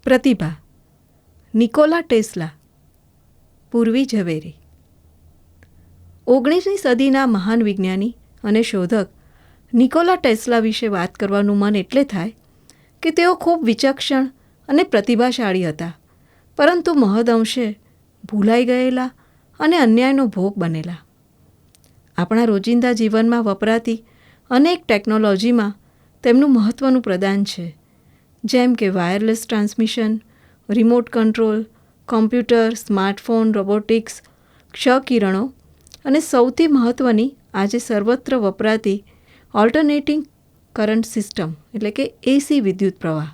પ્રતિભા Nikola tesla પૂર્વી ઝવેરી 19મી સદીના મહાન વિજ્ઞાની અને શોધક નિકોલા ટેસ્લા વિશે વાત કરવાનું મન એટલે થાય કે તેઓ ખૂબ વિચક્ષણ અને પ્રતિભાશાળી હતા, પરંતુ મહદઅંશે ભૂલાઈ ગયેલા અને અન્યાયનો ભોગ બનેલા. આપણા રોજિંદા જીવનમાં વપરાતી અનેક ટેકનોલોજીમાં તેમનું મહત્ત્વનું પ્રદાન છે, જેમ કે wireless transmission, remote control, computer, smartphone, robotics, ક્ષ-કિરણો અને સૌથી મહત્ત્વની આજે સર્વત્ર વપરાતી ઓલ્ટરનેટિંગ કરંટ સિસ્ટમ એટલે કે એસી વિદ્યુત પ્રવાહ.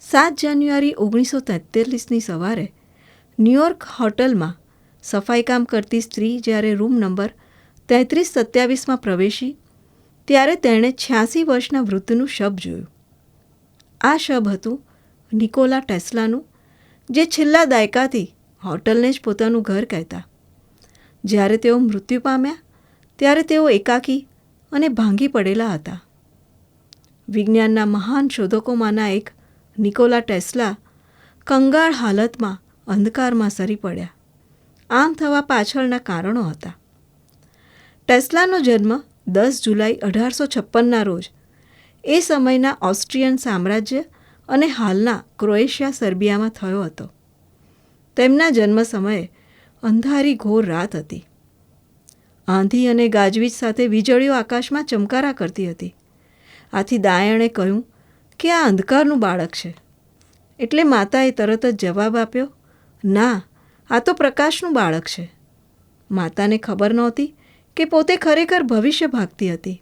7 જાન્યુઆરી 1943ની સવારે ન્યૂયોર્ક હોટલમાં સફાઈકામ કરતી સ્ત્રી જ્યારે રૂમ નંબર 3327માં પ્રવેશી ત્યારે તેણે 86 વર્ષના વૃદ્ધનું શબ જોયું. આ શબ હતું નિકોલા ટેસ્લાનું, જે છેલ્લા દાયકાથી હોટલને જ પોતાનું ઘર કહેતા. જ્યારે તેઓ મૃત્યુ પામ્યા ત્યારે તેઓ એકાકી અને ભાંગી પડેલા હતા. વિજ્ઞાનના મહાન શોધકોમાંના એક નિકોલા ટેસ્લા કંગાળ હાલતમાં અંધકારમાં સરી પડ્યા. આમ થવા પાછળના કારણો હતા. ટેસ્લાનો જન્મ 10 જુલાઈ 1856ના રોજ એ સમયના ઓસ્ટ્રિયન સામ્રાજ્ય અને હાલના ક્રોએશિયા સર્બિયામાં થયો હતો. તેમના જન્મ સમયે અંધારી ઘોર રાત હતી. આંધી અને ગાજવીજ સાથે વીજળીઓ આકાશમાં ચમકારા કરતી હતી. આથી દાયણે કહ્યું કે આ અંધકારનું બાળક છે. એટલે માતાએ તરત જ જવાબ આપ્યો, ના, આ તો પ્રકાશનું બાળક છે. માતાને ખબર નહોતી કે પોતે ખરેખર ભવિષ્ય ભાગતી હતી.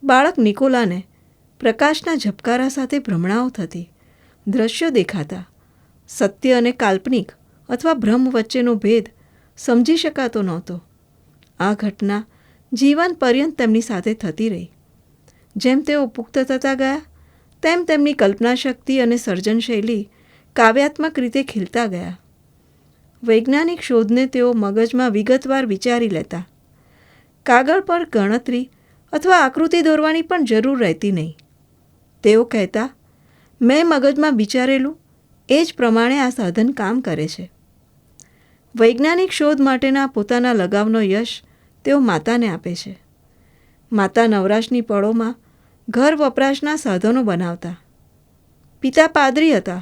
બાળક નિકોલાને પ્રકાશના ઝબકારા સાથે ભ્રમણાઓ થતી, દ્રશ્યો દેખાતા. સત્ય અને કાલ્પનિક અથવા ભ્રમ વચ્ચેનો ભેદ સમજી શકાતો નહોતો. આ ઘટના જીવન પર્યંત તેમની સાથે થતી રહી. જેમ તેઓ પુખ્ત થતા ગયા તેમ તેમની કલ્પનાશક્તિ અને સર્જનશૈલી કાવ્યાત્મક રીતે ખીલતા ગયા. વૈજ્ઞાનિક શોધને તેઓ મગજમાં વિગતવાર વિચારી લેતા. કાગળ પર ગણતરી અથવા આકૃતિ દોરવાની પણ જરૂર રહેતી નહીં. તેઓ કહેતા, મેં મગજમાં વિચારેલું એ જ પ્રમાણે આ સાધન કામ કરે છે. વૈજ્ઞાનિક શોધ માટેના પોતાના લગાવનો યશ તેઓ માતાને આપે છે. માતા નવરાશની પળોમાં ઘર વપરાશના સાધનો બનાવતા. પિતા પાદરી હતા.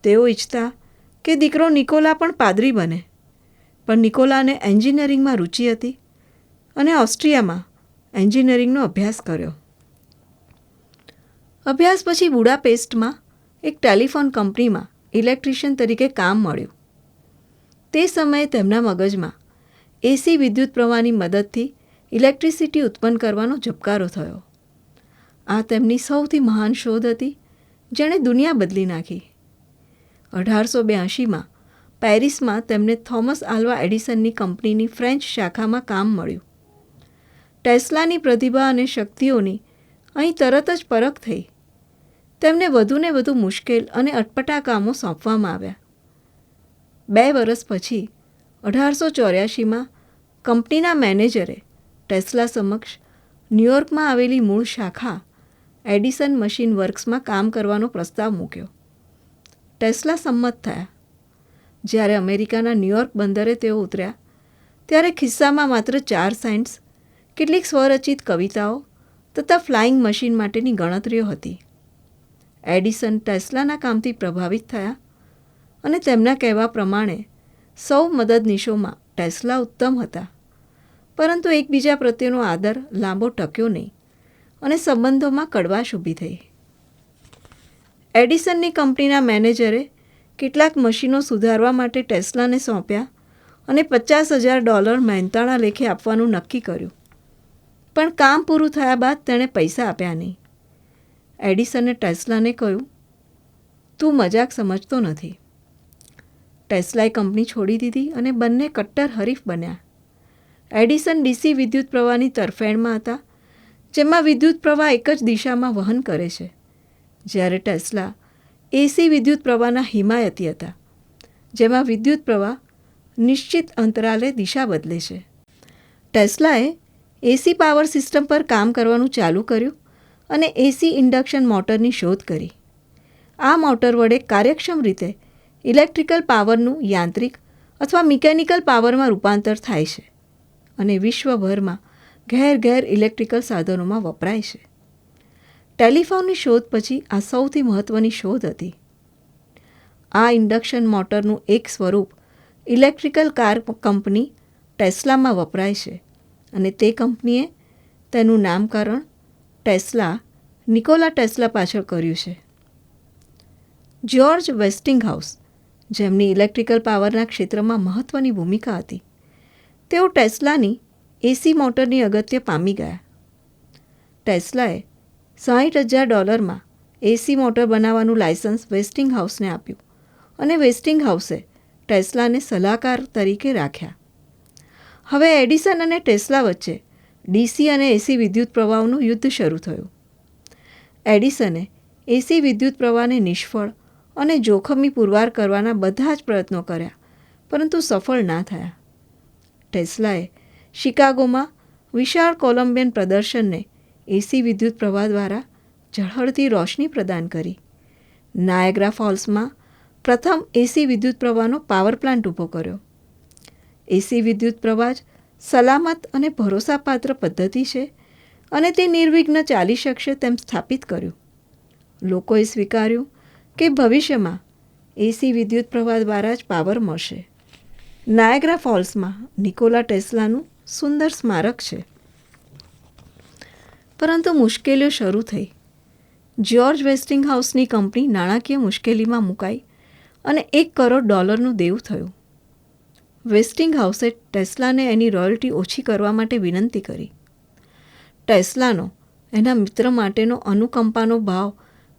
તેઓ ઈચ્છતા કે દીકરો નિકોલા પણ પાદરી બને, પણ નિકોલાને એન્જિનિયરિંગમાં રુચિ હતી અને ઓસ્ટ્રિયામાં એન્જિનિયરિંગનો અભ્યાસ કર્યો. અભ્યાસ પછી બુડાપેસ્ટમાં એક ટેલિફોન કંપનીમાં ઇલેક્ટ્રિશિયન તરીકે કામ મળ્યું. તે સમયે તેમના મગજમાં એસી વિદ્યુત પ્રવાહની મદદથી ઇલેક્ટ્રિસિટી ઉત્પન્ન કરવાનો ઝબકારો થયો. આ તેમની સૌથી મહાન શોધ હતી, જેણે દુનિયા બદલી નાખી. 1882માં પેરિસમાં તેમને થોમસ આલ્વા એડિસનની કંપનીની ફ્રેન્ચ શાખામાં કામ મળ્યું. ટેસ્લાની પ્રતિભા અને શક્તિઓની અહીં તરત જ પરખ થઈ. તેમને વધુને વધુ મુશ્કેલ અને અટપટા કામો સોંપવામાં આવ્યા. 2 વર્ષ પછી 1884માં કંપનીના મેનેજરે ટેસ્લા સમક્ષ ન્યૂયોર્કમાં આવેલી મૂળ શાખા એડિસન મશીન વર્ક્સમાં કામ કરવાનો પ્રસ્તાવ મૂક્યો. ટેસ્લા સંમત થયા. જ્યારે અમેરિકાના ન્યૂયોર્ક બંદરે તેઓ ઉતર્યા ત્યારે ખિસ્સામાં માત્ર 4 સેન્ટ્સ, કેટલીક સ્વરચિત કવિતાઓ તથા ફ્લાઇંગ મશીન માટેની ગણતરીઓ હતી. એડિસન ટેસ્લાના કામથી પ્રભાવિત થયા અને તેમના કહેવા પ્રમાણે સૌ મદદનીશોમાં ટેસ્લા ઉત્તમ હતા, પરંતુ એકબીજા પ્રત્યેનો આદર લાંબો ટક્યો નહીં અને સંબંધોમાં કડવાશ ઊભી થઈ. એડિસનની કંપનીના મેનેજરે કેટલાક મશીનો સુધારવા માટે ટેસ્લાને સોંપ્યા અને $50,000 મહેનતાણા લેખે આપવાનું નક્કી કર્યું. પણ કામ પૂરું થયા બાદ તેણે પૈસા આપ્યા નહીં. એડિસને ટેસ્લાને કહ્યું, તું મજાક સમજતો નથી. ટેસ્લાએ કંપની છોડી દીધી અને બંને કટ્ટર હરીફ બન્યા. એડિસન ડીસી વિદ્યુત પ્રવાહની તરફેણમાં હતા, જેમાં વિદ્યુત પ્રવાહ એક જ દિશામાં વહન કરે છે, જ્યારે ટેસ્લા એસી વિદ્યુત પ્રવાહના હિમાયતી હતા, જેમાં વિદ્યુત પ્રવાહ નિશ્ચિત અંતરાલે દિશા બદલે છે. ટેસ્લાએ એસી પાવર સિસ્ટમ પર કામ કરવાનું ચાલુ કર્યું અને એસી ઇન્ડક્શન મોટરની શોધ કરી. આ મોટર વડે કાર્યક્ષમ રીતે ઇલેક્ટ્રિકલ પાવરનું યાંત્રિક અથવા મિકેનિકલ પાવરમાં રૂપાંતર થાય છે અને વિશ્વભરમાં ઘેર ઘેર ઇલેક્ટ્રિકલ સાધનોમાં વપરાય છે. ટેલિફોનની શોધ પછી આ સૌથી મહત્ત્વની શોધ હતી. આ ઇન્ડક્શન મોટરનું એક સ્વરૂપ ઇલેક્ટ્રિકલ કાર કંપની ટેસ્લામાં વપરાય છે અને તે કંપનીએ તેનું નામકરણ ટેસ્લા નિકોલા ટેસ્લા પાછળ કર્યું છે. જ્યોર્જ વેસ્ટિંગહાઉસ, જેમની ઇલેક્ટ્રિકલ પાવરના ક્ષેત્રમાં મહત્ત્વની ભૂમિકા હતી, તેઓ ટેસ્લાની એસી મોટરની અગત્ય પામી ગયા. ટેસ્લાએ $60,000 એસી મોટર બનાવવાનું લાયસન્સ વેસ્ટિંગહાઉસને આપ્યું અને વેસ્ટિંગહાઉસે ટેસ્લાને સલાહકાર તરીકે રાખ્યા. હવે એડિસન અને ટેસ્લા વચ્ચે ડીસી અને એસી વિદ્યુત પ્રવાહનું યુદ્ધ શરૂ થયું. એડિસને એસી વિદ્યુત પ્રવાહને નિષ્ફળ અને જોખમી પુરવાર કરવાના બધા જ પ્રયત્નો કર્યા, પરંતુ સફળ ના થયા. ટેસ્લાએ શિકાગોમાં વિશાળ કોલંબિયન પ્રદર્શનને એસી વિદ્યુત પ્રવાહ દ્વારા ઝળહળતી રોશની પ્રદાન કરી. નાયગ્રા ફોલ્સમાં પ્રથમ એસી વિદ્યુત પ્રવાહનો પાવર પ્લાન્ટ ઊભો કર્યો. એસી વિદ્યુત પ્રવાહ જ સલામત અને ભરોસાપાત્ર પદ્ધતિ છે અને તે નિર્વિઘ્ન ચાલી શકશે તેમ સ્થાપિત કર્યું. લોકોએ સ્વીકાર્યું કે ભવિષ્યમાં એસી વિદ્યુત પ્રવાહ દ્વારા જ પાવર મળશે. નાયગ્રા ફોલ્સમાં નિકોલા ટેસ્લાનું સુંદર સ્મારક છે. પરંતુ મુશ્કેલીઓ શરૂ થઈ. જ્યોર્જ વેસ્ટિંગહાઉસની કંપની નાણાકીય મુશ્કેલીમાં મુકાઈ અને $1 કરોડ દેવું થયું. વેસ્ટિંગહાઉસે ટેસ્લાને એની રોયલ્ટી ઓછી કરવા માટે વિનંતી કરી. ટેસ્લાનો એના મિત્ર માટેનો અનુકંપાનો ભાવ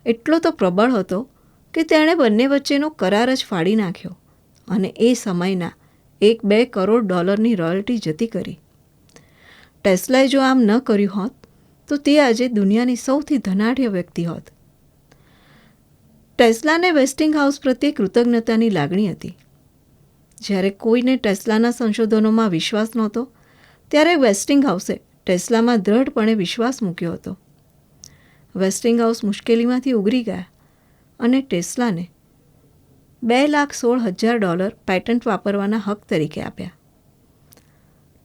એટલો તો પ્રબળ હતો કે તેણે બંને વચ્ચેનો કરાર જ ફાડી નાખ્યો અને એ સમયના $1-2 કરોડ રોયલ્ટી જતી કરી. ટેસ્લાએ જો આમ ન કર્યું હોત તો તે આજે દુનિયાની સૌથી ધનાઢ્ય વ્યક્તિ હોત. ટેસ્લાને વેસ્ટિંગહાઉસ પ્રત્યે કૃતજ્ઞતાની લાગણી હતી. જ્યારે કોઈને ટેસ્લાના સંશોધનોમાં વિશ્વાસ નહોતો, ત્યારે વેસ્ટિંગહાઉસે ટેસ્લામાં દ્રઢપણે વિશ્વાસ મૂક્યો હતો. વેસ્ટિંગહાઉસ મુશ્કેલીમાંથી ઉગરી ગયા અને ટેસ્લાને $2,16,000 પેટન્ટ વાપરવાના હક તરીકે આપ્યા.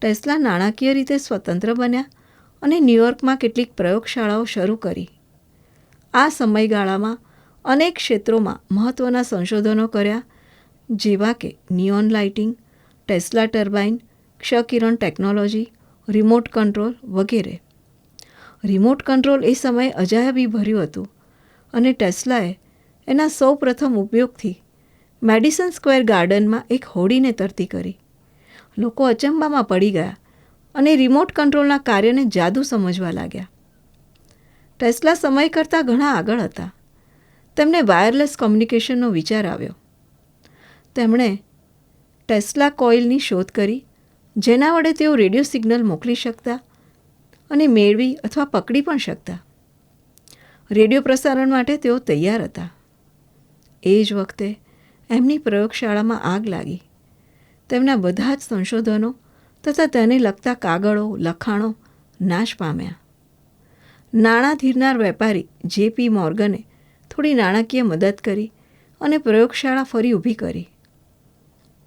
ટેસ્લા નાણાકીય રીતે સ્વતંત્ર બન્યા અને ન્યૂયોર્કમાં કેટલીક પ્રયોગશાળાઓ શરૂ કરી. આ સમયગાળામાં અનેક ક્ષેત્રોમાં મહત્ત્વના સંશોધનો કર્યા, જેવા કે નિયોન લાઇટિંગ, ટેસ્લા ટર્બાઇન, ક્ષકિરણ ટેકનોલોજી, રિમોટ કંટ્રોલ વગેરે. રિમોટ કંટ્રોલ એ સમયે અજાયબી ભર્યું હતું અને ટેસ્લાએ એના સૌ પ્રથમ ઉપયોગથી મેડિસન સ્ક્વેર ગાર્ડનમાં એક હોડીને તરતી કરી. લોકો અચંબામાં પડી ગયા અને રિમોટ કંટ્રોલના કાર્યને જાદુ સમજવા લાગ્યા. ટેસ્લા સમય કરતાં ઘણા આગળ હતા. તેમને વાયરલેસ કોમ્યુનિકેશનનો વિચાર આવ્યો. તેમણે ટેસ્લા કોઇલની શોધ કરી, જેના વડે તેઓ રેડિયો સિગ્નલ મોકલી શકતા અને મેળવી અથવા પકડી પણ શકતા. રેડિયો પ્રસારણ માટે તેઓ તૈયાર હતા. એ જ વખતે એમની પ્રયોગશાળામાં આગ લાગી. તેમના બધા જ સંશોધનો તથા તેને લગતા કાગળો, લખાણો નાશ પામ્યા. નાણાં ધીરનાર વેપારી JP મોર્ગને થોડી નાણાકીય મદદ કરી અને પ્રયોગશાળા ફરી ઊભી કરી.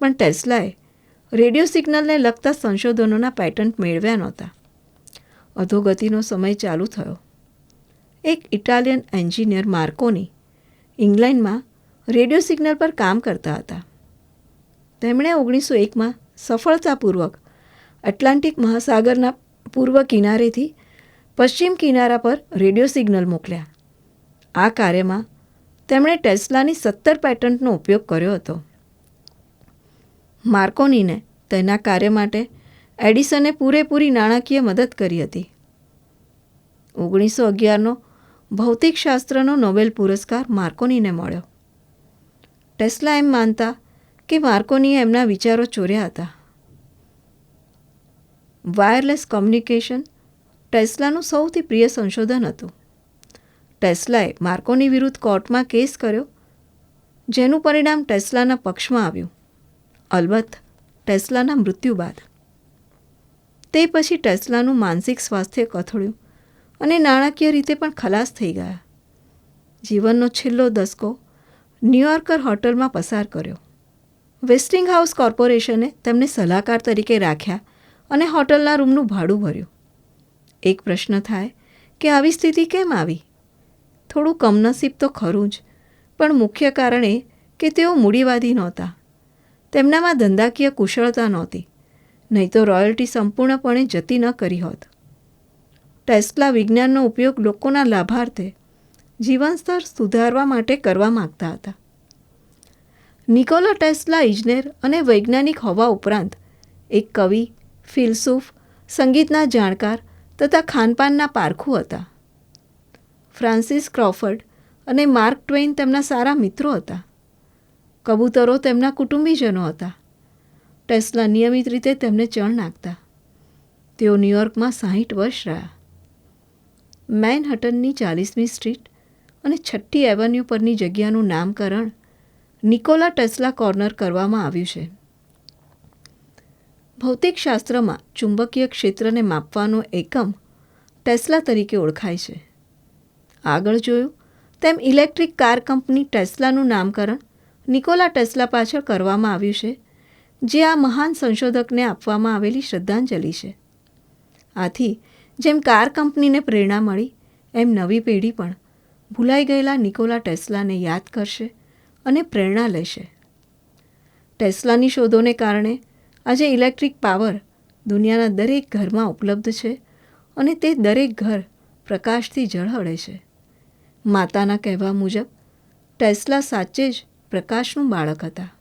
પણ ટેસ્લાએ રેડિયો સિગ્નલને લગતા સંશોધનોના પેટન્ટ મેળવ્યા નહોતા. અધોગતિનો સમય ચાલુ થયો. એક ઇટાલિયન એન્જિનિયર માર્કોની ઇંગ્લેન્ડમાં રેડિયો સિગ્નલ પર કામ કરતા હતા. તેમણે 1901માં સફળતાપૂર્વક એટલાન્ટિક મહાસાગરના પૂર્વ કિનારેથી પશ્ચિમ કિનારા પર રેડિયો સિગ્નલ મોકલ્યા. આ કાર્યમાં તેમણે ટેસ્લાની 17 પેટન્ટનો ઉપયોગ કર્યો હતો. માર્કોનીને તેના કાર્ય માટે એડિસને પૂરેપૂરી નાણાકીય મદદ કરી હતી. 1911નો ભૌતિકશાસ્ત્રનો નોબેલ પુરસ્કાર માર્કોનીને મળ્યો. ટેસ્લા એમ માનતા કે માર્કોનીએ એમના વિચારો ચોર્યા હતા. વાયરલેસ કોમ્યુનિકેશન ટેસ્લાનું સૌથી પ્રિય સંશોધન હતું. ટેસ્લાએ માર્કોની વિરુદ્ધ કોર્ટમાં કેસ કર્યો, જેનું પરિણામ ટેસ્લાના પક્ષમાં આવ્યું. અલબત્ત ટેસ્લાના મૃત્યુ બાદ. તે પછી ટેસ્લાનું માનસિક સ્વાસ્થ્ય કથળ્યું અને નાણાકીય રીતે પણ ખલાસ થઈ ગયા. જીવનનો છેલ્લો દસકો ન્યૂયોર્કર હોટલમાં પસાર કર્યો. વેસ્ટિંગહાઉસ કોર્પોરેશને તેમને સલાહકાર તરીકે રાખ્યા અને હોટલના રૂમનું ભાડું ભર્યું. એક પ્રશ્ન થાય કે આવી સ્થિતિ કેમ આવી? થોડું કમનસીબ તો ખરું જ, પણ મુખ્ય કારણ એ કે તેઓ મૂડીવાદી નહોતા. તેમનામાં ધંધાકીય કુશળતા નહોતી, નહીં તો રોયલ્ટી સંપૂર્ણપણે જતી ન કરી હોત. ટેસ્લા વિજ્ઞાનનો ઉપયોગ લોકોના લાભાર્થે જીવનસ્તર સુધારવા માટે કરવા માગતા હતા. નિકોલા ટેસ્લા ઇજનેર અને વૈજ્ઞાનિક હોવા ઉપરાંત એક કવિ, ફિલસૂફ, સંગીતના જાણકાર તથા ખાનપાનના પારખું હતા. ફ્રાન્સિસ ક્રોફર્ડ અને માર્ક ટ્વેઇન તેમના સારા મિત્રો હતા. કબૂતરો તેમના કુટુંબીજનો હતા. ટેસ્લા નિયમિત રીતે તેમને ચણ નાખતા. તેઓ ન્યૂયોર્કમાં 60 વર્ષ રહ્યા. મેનહટનની 40મી સ્ટ્રીટ અને 6ઠ્ઠી એવન્યુ પરની જગ્યાનું નામકરણ નિકોલા ટેસ્લા કોર્નર કરવામાં આવ્યું છે. ભૌતિકશાસ્ત્રમાં ચુંબકીય ક્ષેત્રને માપવાનો એકમ ટેસ્લા તરીકે ઓળખાય છે. આગળ જોયું તેમ ઇલેક્ટ્રિક કાર કંપની ટેસ્લાનું નામકરણ નિકોલા ટેસ્લા પાછળ કરવામાં આવ્યું છે, જે આ મહાન સંશોધકને આપવામાં આવેલી શ્રદ્ધાંજલિ છે. આથી જેમ કાર કંપનીને પ્રેરણા મળી, એમ નવી પેઢી પણ ભૂલાઈ ગયેલા નિકોલા ટેસ્લાને યાદ કરશે અને પ્રેરણા લેશે. ટેસ્લાની શોધોને કારણે આજે ઇલેક્ટ્રિક પાવર દુનિયાના દરેક ઘરમાં ઉપલબ્ધ છે અને તે દરેક ઘર પ્રકાશથી ઝળહળે છે. માતાના કહેવા મુજબ ટેસ્લા સાચે જ પ્રકાશનું બાળક હતા.